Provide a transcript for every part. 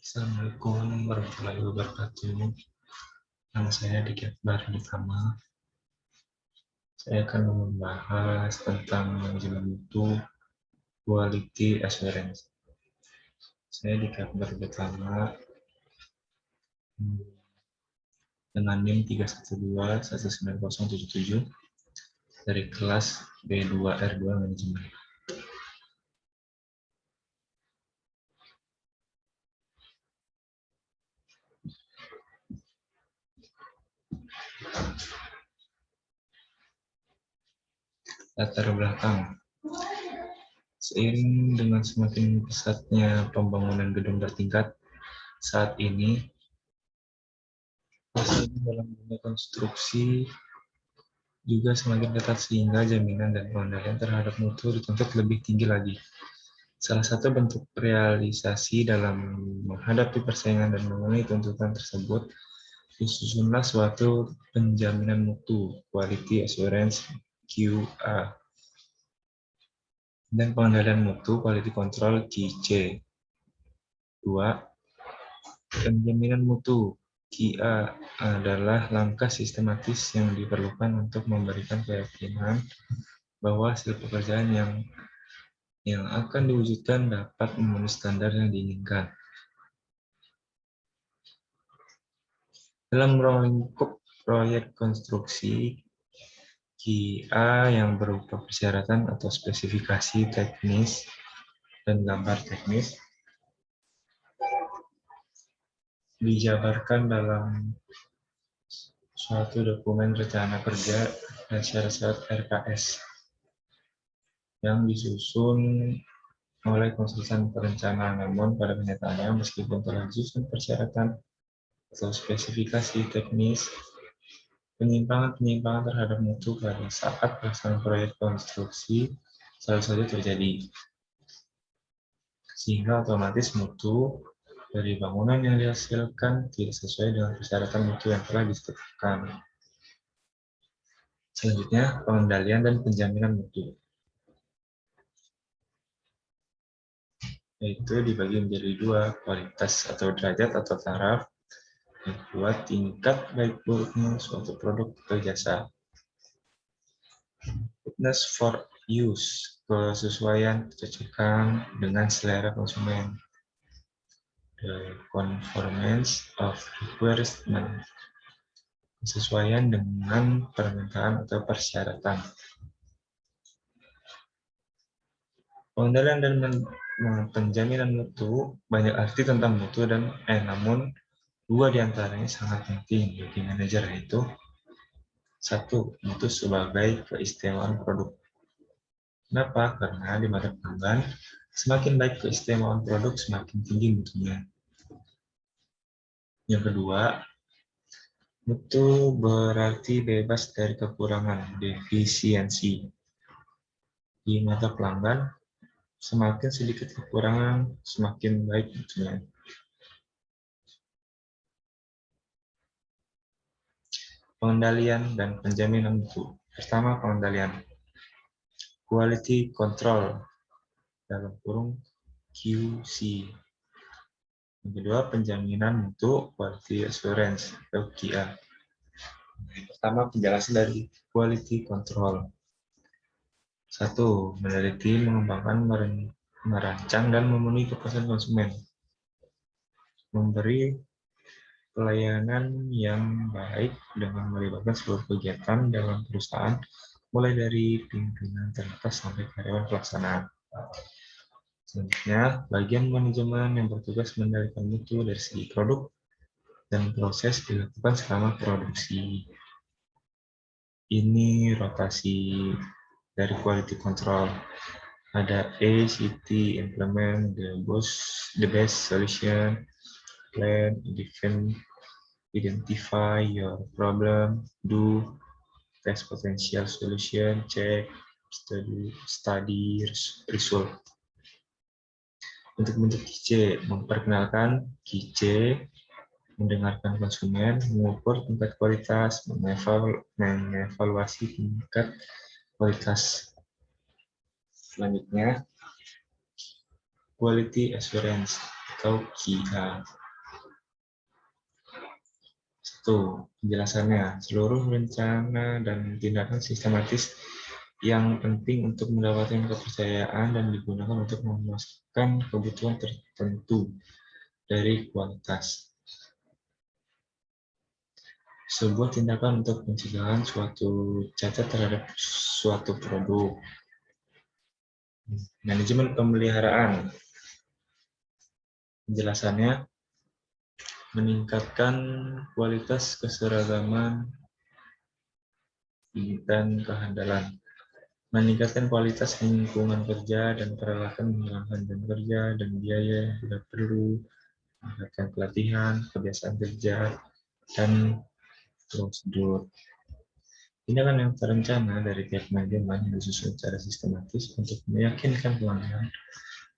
Assalamualaikum warahmatullahi wabarakatuh. Nama saya Diki Akbar Ditama. Saya akan membahas tentang manajemen mutu quality assurance. Saya Diki Akbar Ditama dengan NIM 312-19077 dari kelas B2R2 Manajemen. Latar belakang. Seiring dengan semakin pesatnya pembangunan gedung bertingkat, saat ini proses dalam dunia konstruksi juga semakin ketat sehingga jaminan dan pengendalian terhadap mutu dituntut lebih tinggi lagi. Salah satu bentuk realisasi dalam menghadapi persaingan dan memenuhi tuntutan tersebut, disusunlah suatu penjaminan mutu (Quality Assurance QA) dan pengendalian mutu (Quality Control QC). 2. Penjaminan mutu QA adalah langkah sistematis yang diperlukan untuk memberikan keyakinan bahwa hasil pekerjaan yang akan diwujudkan dapat memenuhi standar yang diinginkan. Dalam lingkup proyek konstruksi, QA yang berupa persyaratan atau spesifikasi teknis dan gambar teknis dijabarkan dalam suatu dokumen rencana kerja dan syarat-syarat RKS yang disusun oleh konsultan perencanaan. Namun pada kenyataannya, meskipun telah disusun persyaratan atau spesifikasi teknis, penyimpangan terhadap mutu pada saat pelaksanaan proyek konstruksi selalu saja terjadi, sehingga otomatis mutu dari bangunan yang dihasilkan tidak sesuai dengan persyaratan mutu yang telah ditetapkan. Selanjutnya, pengendalian dan penjaminan mutu, yaitu dibagi menjadi dua, kualitas atau derajat atau taraf, dan kedua, tingkat baik buruknya suatu produk atau jasa. Fitness for use, kesesuaian kecocokan dengan selera konsumen. The conformance of requirement, kesesuaian dengan permintaan atau persyaratan. Pengendalian dan penjaminan mutu banyak arti tentang mutu namun dua diantaranya sangat penting bagi manajer, yaitu 1. Mutu sebagai keistimewaan produk. Kenapa? Karena di mata pelanggan, semakin baik keistimewaan produk, semakin tinggi mutunya. Yang kedua, mutu berarti bebas dari kekurangan, defisiensi. Di mata pelanggan, semakin sedikit kekurangan, semakin baik mutunya. Pengendalian dan penjaminan mutu. Pertama, pengendalian. Quality control, dalam kurung QC. Yang kedua, penjaminan mutu quality assurance atau QA. Pertama, penjelasan dari quality control. 1. Meneliti, mengembangkan, merancang, dan memenuhi kepuasan konsumen. Memberi pelayanan yang baik dengan melibatkan seluruh kegiatan dalam perusahaan, mulai dari pimpinan teratas sampai karyawan pelaksanaan. Selanjutnya, bagian manajemen yang bertugas mengendalikan mutu dari segi produk dan proses dilakukan selama produksi. Ini rotasi dari quality control. Ada ACT, implement the best solution, plan, identify your problem, do, test potential solution, check, study result. Untuk bentuk QC, memperkenalkan QC, mendengarkan konsumen, mengukur tingkat kualitas, mengevaluasi tingkat kualitas. Selanjutnya, quality assurance, atau KIA. Satu, penjelasannya. Seluruh rencana dan tindakan sistematis yang penting untuk mendapatkan kepercayaan dan digunakan untuk memuaskan kebutuhan tertentu dari kualitas. Sebuah tindakan untuk pencegahan suatu cacat terhadap suatu produk. Manajemen pemeliharaan. Penjelasannya, meningkatkan kualitas, keseragaman, dan kehandalan. Meningkatkan kualitas lingkungan kerja dan peralatan, menghilangkan jam kerja dan biaya yang tidak perlu, meningkatkan pelatihan, kebiasaan kerja, dan prosedur. Tindakan yang terencana dari pihak manajemen yang disusun secara sistematis untuk meyakinkan pelanggan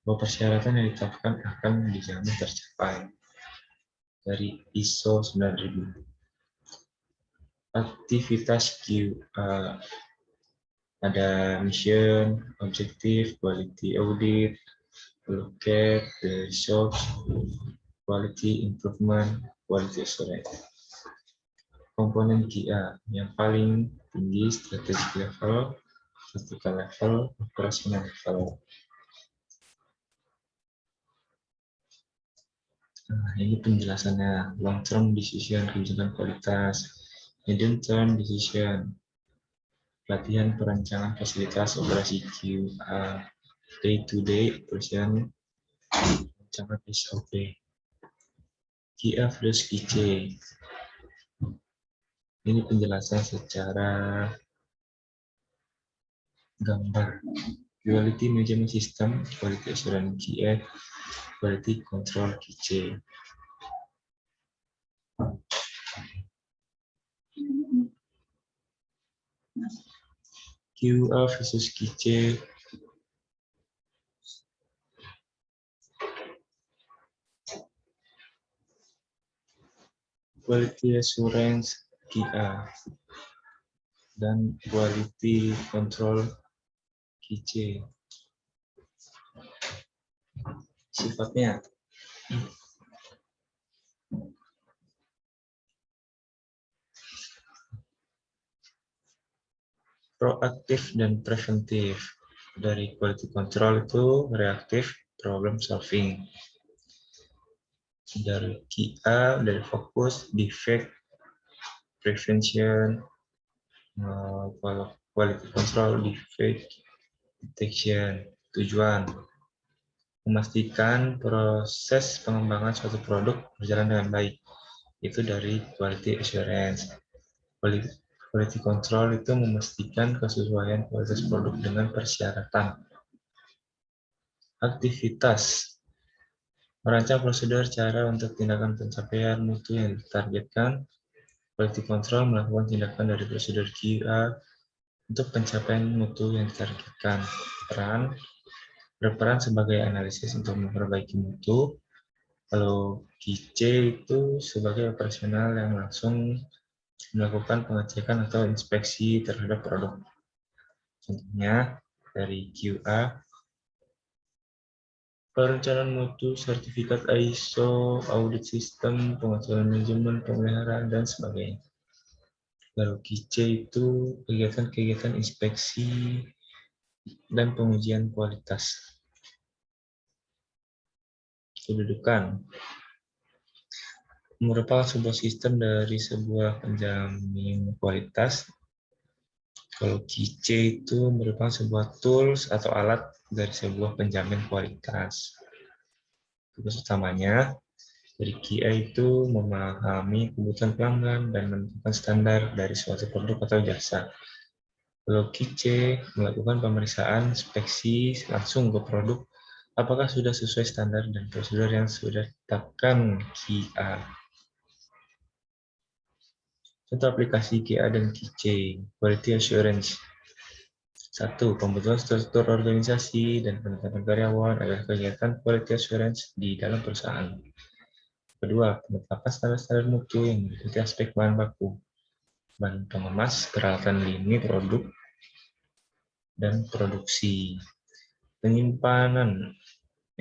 bahwa persyaratan yang ditetapkan akan dijamin tercapai. Dari ISO 9000. Aktivitas QA. Ada mission, objektif, quality audit, look at the results, quality improvement, quality assurance. Komponen QA yang paling tinggi strategic level, vertical level, operational level. Nah, ini penjelasannya. Long term decision, kebijakan kualitas. Medium term decision, pelatihan perancangan fasilitas operasi QA. Day-to-day operation, perancangan SOP. QA plus QC. Ini penjelasan secara gambar. Quality Management System, Quality Assurance QA, Quality Control QC. QA versus QC. Quality Assurance QA dan Quality Control QC. Sifatnya proaktif dan preventif. Dari quality control itu reaktif, problem solving. Dari QA, dari fokus, defect, prevention, quality control, defect, detection. Tujuan, memastikan proses pengembangan suatu produk berjalan dengan baik. Itu dari quality assurance. Quality control itu memastikan kesesuaian kualitas produk dengan persyaratan. Aktivitas, merancang prosedur cara untuk tindakan pencapaian mutu yang ditargetkan. Quality control melakukan tindakan dari prosedur QA untuk pencapaian mutu yang ditargetkan. Berperan sebagai analisis untuk memperbaiki mutu. Kalau QC itu sebagai operasional yang langsung melakukan pengecekan atau inspeksi terhadap produk. Contohnya dari QA, perencanaan mutu, sertifikat ISO, audit sistem, pengaturan manajemen, pemeliharaan, dan sebagainya. Kalau QC itu kegiatan-kegiatan inspeksi dan pengujian kualitas. Kedudukan merupakan sebuah sistem dari sebuah penjamin kualitas. Kalau QC itu merupakan sebuah tools atau alat dari sebuah penjamin kualitas. Tugas utamanya dari QA itu memahami kebutuhan pelanggan dan menentukan standar dari suatu produk atau jasa. Kalau QC melakukan pemeriksaan inspeksi langsung ke produk, apakah sudah sesuai standar dan prosedur yang sudah ditetapkan QA. Contoh aplikasi QA dan QC, Quality Assurance. 1. Pembentukan struktur organisasi dan penetapan karyawan adalah kegiatan Quality Assurance di dalam perusahaan. Kedua, penetapan standar-standar mutu yang meliputi aspek bahan baku, bahan pengemas, peralatan lini produk, dan produksi. Penyimpanan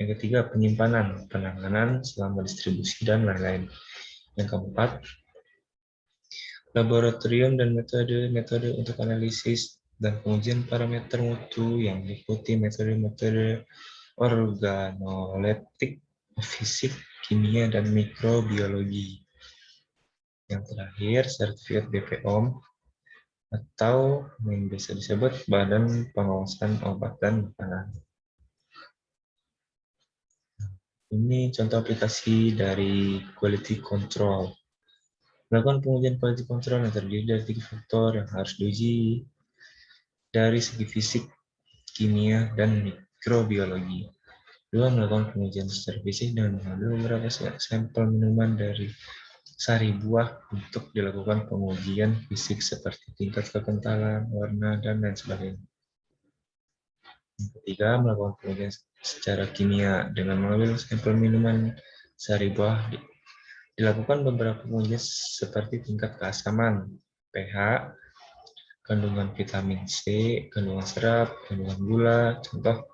Yang ketiga, penyimpanan, penanganan selama distribusi, dan lain-lain. Yang keempat, laboratorium dan metode-metode untuk analisis dan pengujian parameter mutu yang meliputi metode-metode organoleptik, fisik, kimia, dan mikrobiologi. Yang terakhir, sertifikat BPOM atau yang biasa disebut Badan Pengawasan Obat dan Makanan. Ini contoh aplikasi dari quality control. Melakukan pengujian quality control yang terdiri dari 3 faktor yang harus diuji dari segi fisik, kimia, dan mikrobiologi. 2. Melakukan pengujian secara fisik dengan mengambil beberapa sampel minuman dari sari buah untuk dilakukan pengujian fisik seperti tingkat kekentalan, warna, dan lain sebagainya. Yang ketiga, melakukan pengujian secara kimia dengan mengambil sampel minuman sari buah. Dilakukan beberapa pengujian seperti tingkat keasaman, pH, kandungan vitamin C, kandungan serat, kandungan gula. Contoh,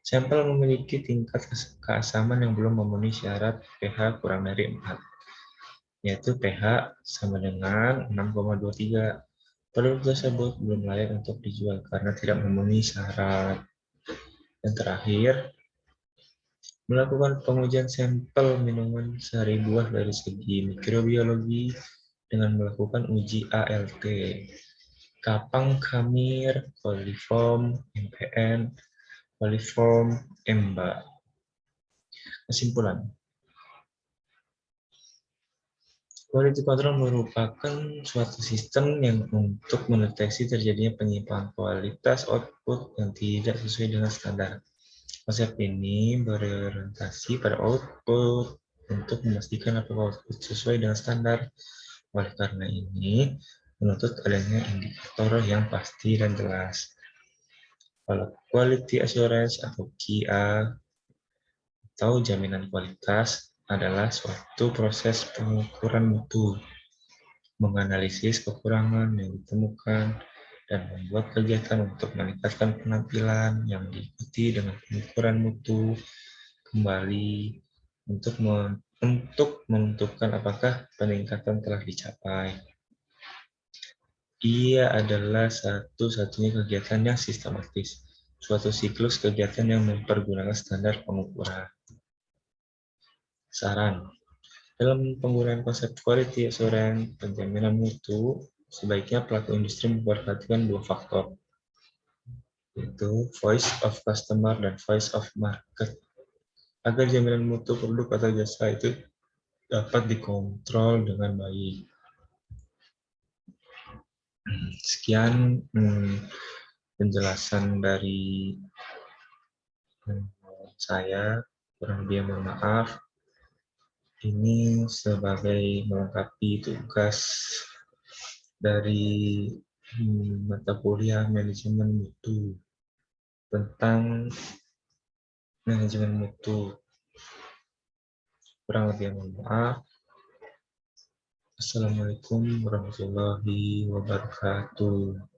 sampel memiliki tingkat keasaman yang belum memenuhi syarat pH kurang dari 4, yaitu pH sama dengan 6,23. Produk tersebut belum layak untuk dijual karena tidak memenuhi syarat. Yang terakhir, melakukan pengujian sampel minuman sari buah dari segi mikrobiologi dengan melakukan uji ALT. Kapang, Khamir, Coliform, MPN, Coliform, EMBA. Kesimpulan, quality control merupakan suatu sistem yang untuk mendeteksi terjadinya penyimpangan kualitas output yang tidak sesuai dengan standar. Konsep ini berorientasi pada output untuk memastikan apakah output sesuai dengan standar. Oleh karena ini, menuntut adanya indikator yang pasti dan jelas. Kalau quality assurance atau QA atau jaminan kualitas adalah suatu proses pengukuran mutu, menganalisis kekurangan yang ditemukan, dan membuat kegiatan untuk meningkatkan penampilan yang diikuti dengan pengukuran mutu kembali untuk menentukan apakah peningkatan telah dicapai. Ia adalah satu-satunya kegiatan yang sistematis, suatu siklus kegiatan yang mempergunakan standar pengukuran. Saran, dalam penggunaan konsep quality assurance penjaminan mutu, sebaiknya pelaku industri memperhatikan 2 faktor, yaitu voice of customer dan voice of market, agar jaminan mutu produk atau jasa itu dapat dikontrol dengan baik. Sekian penjelasan dari saya, kurang lebih mohon maaf. Ini sebagai melengkapi tugas dari mata kuliah manajemen mutu tentang manajemen mutu. Kurang lebih mohon maaf. Assalamualaikum warahmatullahi wabarakatuh.